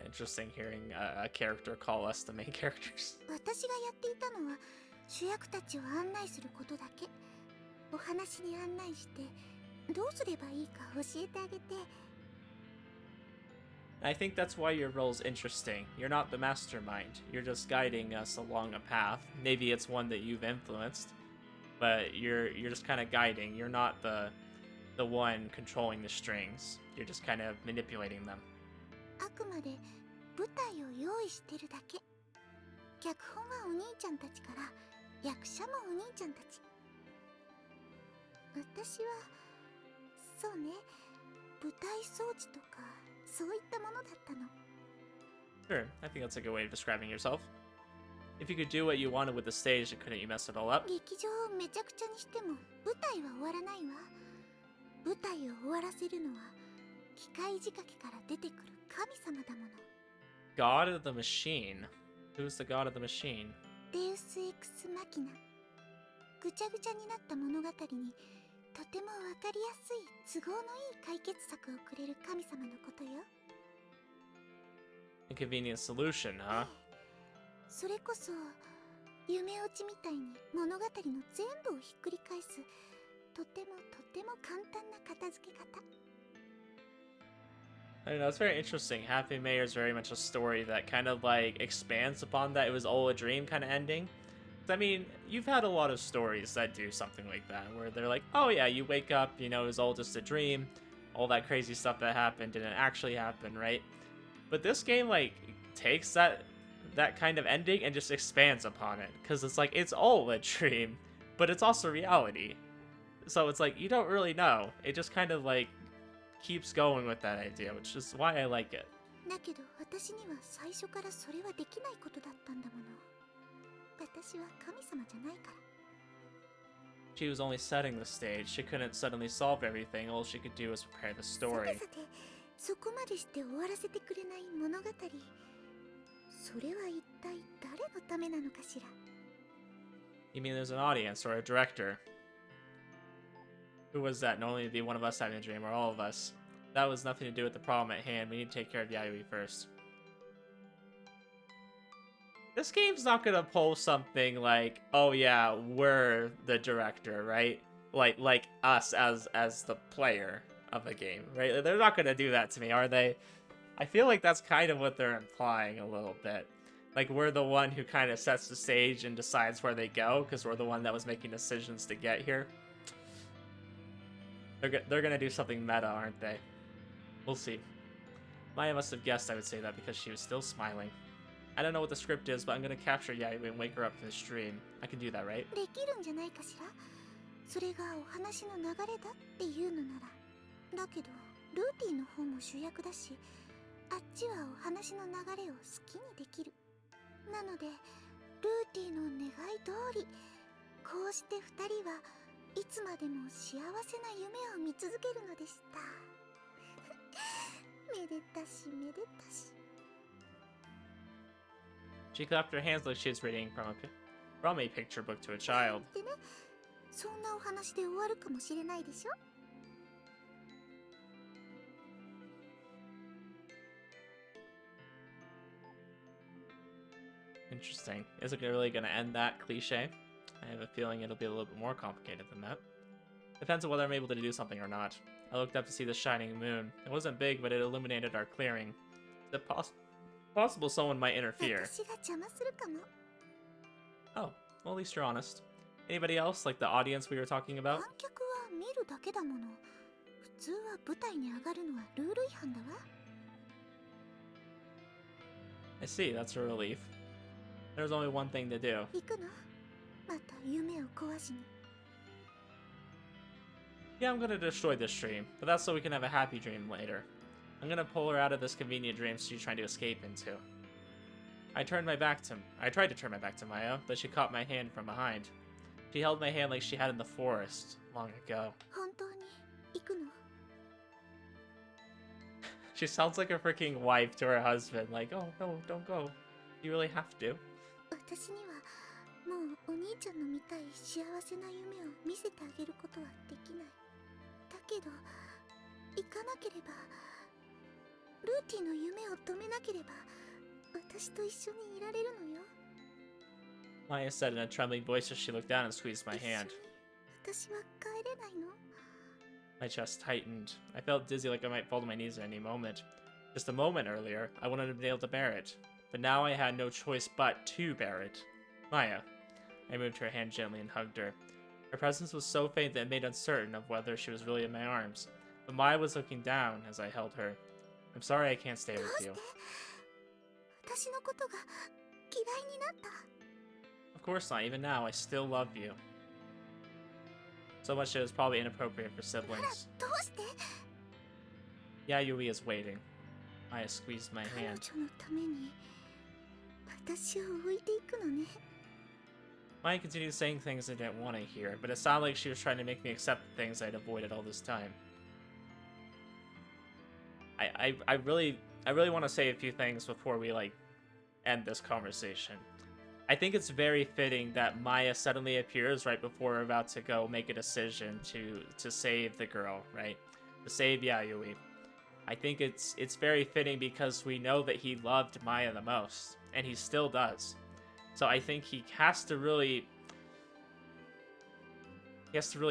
Interesting hearing a character call us the main characters. 私がやっていたのは主役たちを案内することだけ。お話に案内してどうすればいいか教えてあげて。 I think that's why your role's interesting. You're not the mastermind. You're just guiding us along a path. Maybe it's one that you've influenced, but you're just kind of guiding. You're not the one controlling the strings. You're just kind of manipulating them. あくまで舞台を用意してるだけ。脚本はお兄ちゃんたちから役者もお兄ちゃんたち。私はそうね、舞台装置とかそういったものだったの。 Sure, I think that's a good way of describing yourself. If you could do what you wanted with the stage, couldn't you mess it all up? 劇場をめちゃくちゃにしても舞台は終わらないわ。舞台を終わらせるのは機械仕掛けから出てくる神様だもの。 God of the Machine. Who's the God of the Machine? デウス・エクス・マキナ。ぐちゃぐちゃになった物語にとてもわかりやすい都合のいい解決策をくれる神様のことよ。 A convenient solution, huh? それこそ夢落ちみたいに物語の全部をひっくり返すとても簡単な片付け方。 I don't know, it's very interesting. Hapymaher is very much a story that kind of like expands upon that it was all a dream kind of ending. I mean, you've had a lot of stories that do something like that, where they're like, oh yeah, you wake up, you know, it was all just a dream, all that crazy stuff that happened didn't actually happen, right? But this game like takes that kind of ending and just expands upon it, because it's like it's all a dream, but it's also reality. So it's like you don't really know. It just kind of like keeps going with that idea, which is why I like it. だけど私には最初からそれはできないことだったんだもの。私は神様じゃないから。 She was only setting the stage. She couldn't suddenly solve everything. All she could do was prepare the さ story. てさて、そこまでして終わらせてくれない物語。それは一体誰のためなのかしら。 You mean there's an audience or a director? Who was that? Not only to be one of us having a dream, or all of us. That was nothing to do with the problem at hand. We need to take care of Yayoi first. this game's not gonna pull something like, oh yeah, we're the director, right? Like us as the player of the game, right? They're not gonna do that to me, are they? I feel like that's kind of what they're implying a little bit. Like we're the one who kind of sets the stage and decides where they go because we're the one that was making decisions to get here. They're gonna do something meta, aren't they? We'll see. Maya must have guessed I would say that because she was still smiling. I don't know what the script is, but I'm gonna capture Yayoi and wake her up for the stream. I can do that, right? できるんじゃないかしら。それがお話の流れだっていうのなら。だけどルーティンの方も主役だし、あっちはお話の流れを好きにできる。なのでルーティンの願い通り、こうして二人はいつまでも幸せな夢を見続けるのでした。めでたしめでたし。She clapped her hands like she was reading from a picture book to a child. でね、そんなお話で終わるかもしれないでしょ。Interesting. Is it really gonna end that cliche? I have a feeling it'll be a little bit more complicated than that. Depends on whether I'm able to do something or not. I looked up to see the shining moon. It wasn't big, but it illuminated our clearing. Is it possible someone might interfere? 私が邪魔するかも。 Oh, well, at least you're honest. Anybody else, like the audience we were talking about? 観客は見るだけだもの。普通は舞台に上がるのはルール違反だわ。I see, that's a relief. There's only one thing to do. 行くの？また夢を壊しに。Yeah, I'm gonna destroy this dream, but that's so we can have a happy dream later. I'm gonna pull her out of this convenient dream she's trying to escape into. I tried to turn my back to Maia, but she caught my hand from behind. She held my hand like she had in the forest long ago. 本当に行くの？ She sounds like a freaking wife to her husband, like, oh no, don't go. You really have to. 私にはもうお兄ちゃんの見たい幸せな夢を見せてあげることはできない。だけど行かなければ、ルーティンの夢を止めなければ、私と一緒にいられるのよ。 Maia said in a trembling voice as she looked down and squeezed my hand. 私は帰れないの？ My chest tightened. I felt dizzy like I might fall to my knees at any moment. Just a moment earlier, I wouldn't have been able to bear it. But now I had no choice but to bear it. Maia. I moved her hand gently and hugged her. Her presence was so faint that it made uncertain of whether she was really in my arms. But Maia was looking down as I held her. I'm sorry I can't stay with you. 私のことが嫌いになった？ Of course not. Even now, I still love you. So much that it was probably inappropriate for あら、 siblings. どうして？ Yayoi is waiting. Maia squeezed my 彼 hand. 女のために私を置いていくのね。 Maia continued saying things I didn't want to hear, but it sounded like she was trying to make me accept the things I'd avoided all this time. I really want to say a few things before we end this conversation. I think it's very fitting that Maia suddenly appears right before we're about to go make a decision to save the girl, right? To save Yayoi. I think it's very fitting because we know that he loved Maia the most, and he still does. So I think he has to really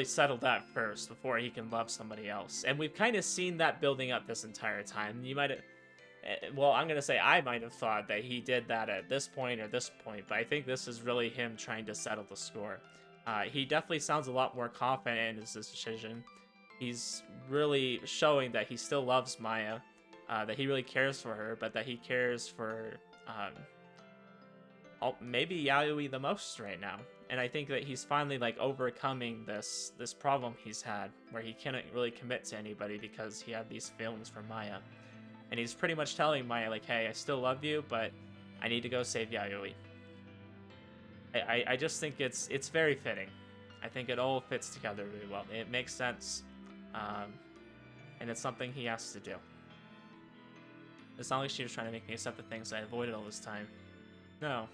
settle that first before he can love somebody else. And we've kind of seen that building up this entire time. You might have, well, I'm going to say I might have thought that he did that at this point or this point, but I think this is really him trying to settle the score. He definitely sounds a lot more confident in his decision. He's really showing that he still loves Maia, that he really cares for her, but that he cares for maybe Yayoi the most right now. And I think that he's finally overcoming this problem he's had, where he can't really commit to anybody because he had these feelings for Maia. And he's pretty much telling Maia hey, I still love you, but I need to go save Yayoi. I just think it's very fitting. I think it all fits together really well. It makes sense. And it's something he has to do. It's not like she was trying to make me accept the things I avoided all this time. No.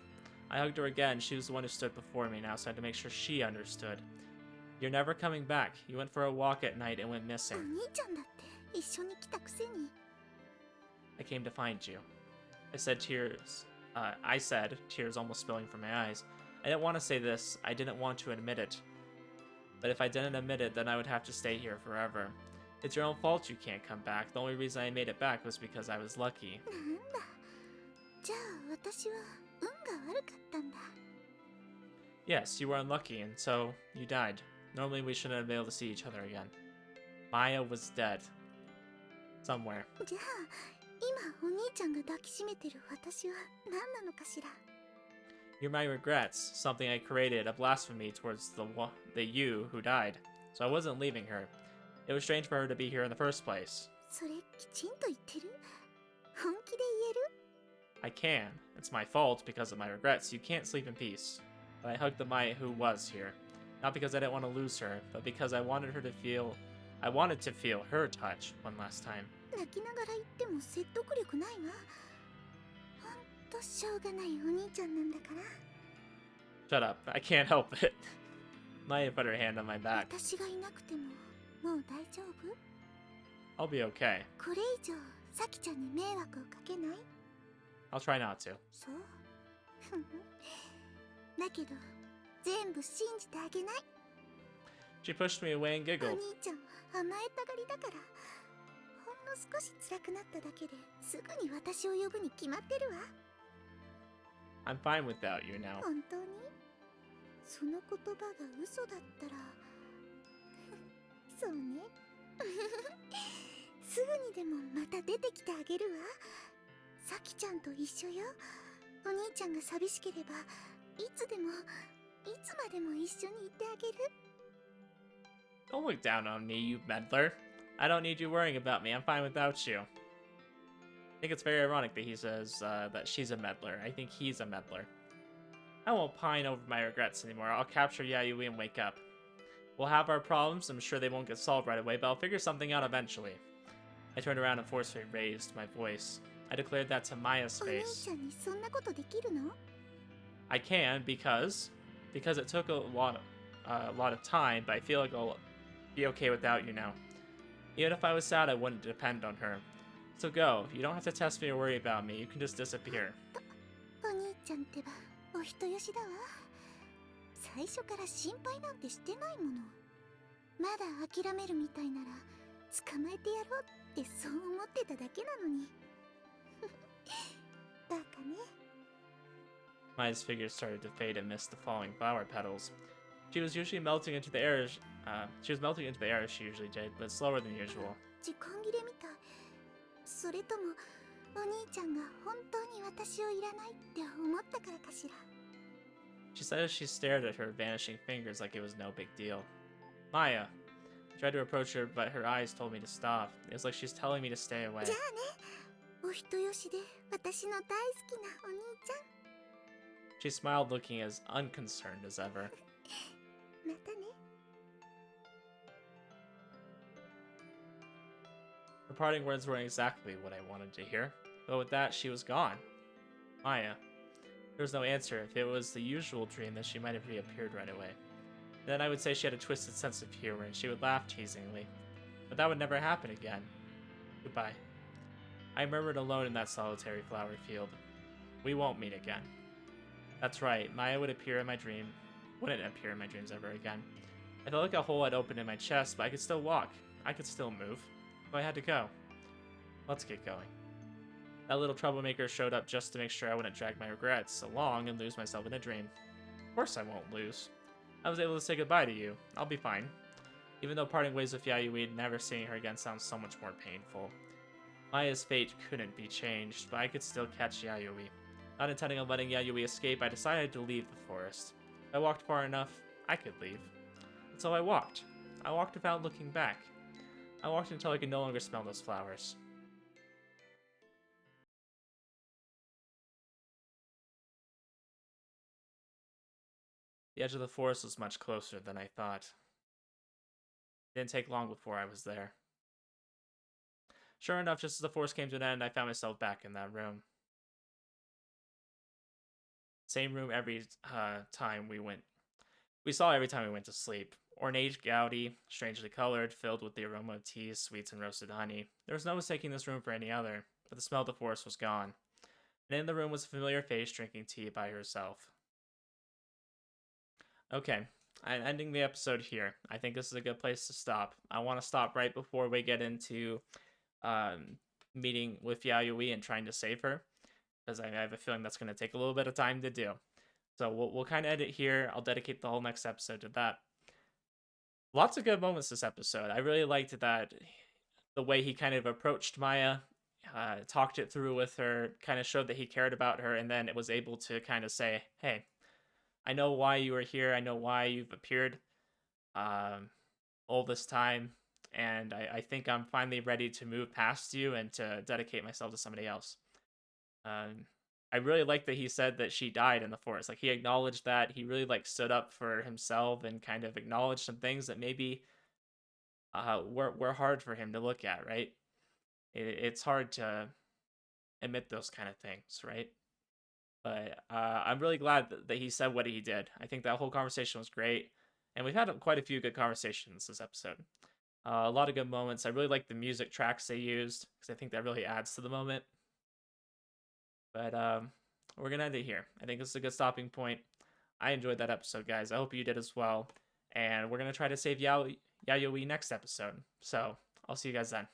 I hugged her again. She was the one who stood before me now, so I had to make sure she understood. You're never coming back. You went for a walk at night and went お missing. 兄ちゃんだって一緒に来たくせに。 I came to find you. I said tears I said, tears almost spilling from my eyes. I didn't want to say this. I didn't want to admit it. But if I didn't admit it, then I would have to stay here forever. It's your own fault you can't come back. The only reason I made it back was because I was lucky. なんだ。じゃあ私は運が悪かったんだ。Yes, you were unlucky, and so you died. Normally we shouldn't have been able to see each other again. Maia was dead. Somewhere. じゃあ今お兄ちゃんが抱きしめてる私は何なのかしら。You're my regrets, something I created, a blasphemy towards the you who died. So I wasn't leaving her. It was strange for her to be here in the first place. それきちんと言ってる？本気で言える？ I can. It's my fault because of my regrets. You can't sleep in peace. But I hugged the Maia who was here. Not because I didn't want to lose her, but because I wanted to feel her touch one last time. 泣きながら言っても説得力ないわ。ほんとしょうがないお兄ちゃんなんだから。 Shut up. I can't help it. Maia put her hand on my back. 私がいなくてももう大丈夫？ I'll be okay. これ以上サキちゃんに迷惑をかけない？ I'll try not to. そう。だけど全部信じてあげない。 She pushed me away and お giggled. 兄ちゃんは甘えたがりだから。ほんの少し辛くなっただけですぐに私を呼ぶに決まってるわ。 I'm fine without you now. 本当に？その言葉が嘘だったらそうね。すぐにでもまた出てきてあげるわ。サキちゃんと一緒よ。お兄ちゃんが寂しければいつでもいつまでも一緒にいてあげる。 Don't look down on me, you meddler. I don't need you worrying about me. I'm fine without you. I think it's very ironic that he says that she's a meddler. I think he's a meddler. I won't pine over my regrets anymore. I'll capture Yayoi and wake up. We'll have our problems. I'm sure they won't get solved right away, but I'll figure something out eventually. I turned around and forcefully raised my voice. I declared that to Maia's お兄 face. ちゃんにそんなことできるの？ I can because it took a lot of time, but I feel like I'll be okay without you now. Even if I was sad, I wouldn't depend on her. So go. You don't have to test me or worry about me. You can just disappear. お兄ちゃんってばお人よしだわ。最初から心配なんてしてないもの。まだ諦めるみたいなら捕まえてやろうってそう思ってただけなのに。バカね。 Maia's figure started to fade amidst the falling flower petals. She was melting into the air as she usually did, but slower than usual. 時間切れみたい。それともお兄ちゃんが本当に私をいらないって思ったからかしら。 She said as she stared at her vanishing fingers like it was no big deal. Maia. I tried to approach her, but her eyes told me to stop. It was like she's telling me to stay away. じゃあね。お人よしで私の大好きなお兄ちゃん。 She smiled, looking as unconcerned as ever. またね。 Her parting words weren't exactly what I wanted to hear, but with that, she was gone. Maia. There was no answer. If it was the usual dream, then she might have reappeared right away. Then I would say she had a twisted sense of humor, and she would laugh teasingly. But that would never happen again. Goodbye. I murmured alone in that solitary flower field. We won't meet again. That's right, Maia wouldn't appear in my dreams ever again. I felt like a hole had opened in my chest, but I could still walk. I could still move. So I had to go. Let's get going. That little troublemaker showed up just to make sure I wouldn't drag my regrets along and lose myself in a dream. Of course I won't lose. I was able to say goodbye to you. I'll be fine. Even though parting ways with Yayoi, never seeing her again sounds so much more painful. Maia's fate couldn't be changed, but I could still catch Yayoi. Not intending on letting Yayoi escape, I decided to leave the forest. If I walked far enough, I could leave. And so I walked. I walked without looking back. I walked until I could no longer smell those flowers. The edge of the forest was much closer than I thought. It didn't take long before I was there. Sure enough, just as the forest came to an end, I found myself back in that room. Same room every time we went. We saw every time we went to sleep. Ornate, gaudy, strangely colored, filled with the aroma of teas, sweets, and roasted honey. There was no mistaking this room for any other, but the smell of the forest was gone. And in the room was a familiar face drinking tea by herself. Okay, I'm ending the episode here. I think this is a good place to stop. I want to stop right before we get into um, meeting with Yayoi and trying to save her, because I have a feeling that's going to take a little bit of time to do. So we'll kind of end it here. I'll dedicate the whole next episode to that. Lots of good moments this episode. I really liked that the way he kind of approached Maia, talked it through with her, kind of showed that he cared about her, and then it was able to kind of say, "Hey, I know why you are here. I know why you've appeared all this time, and I think I'm finally ready to move past you and to dedicate myself to somebody else." Um, I really like that he said that she died in the forest. Like he acknowledged that. He really like stood up for himself and kind of acknowledged some things that maybe were hard for him to look at. Right? It's hard to admit those kind of things, right? But I'm really glad that he said what he did. I think that whole conversation was great, and we've had quite a few good conversations this episode. A lot of good moments. I really like the music tracks they used because I think that really adds to the moment. But we're gonna end it here. I think this is a good stopping point. I enjoyed that episode, guys. I hope you did as well. And we're gonna try to save Yayoi next episode. So I'll see you guys then.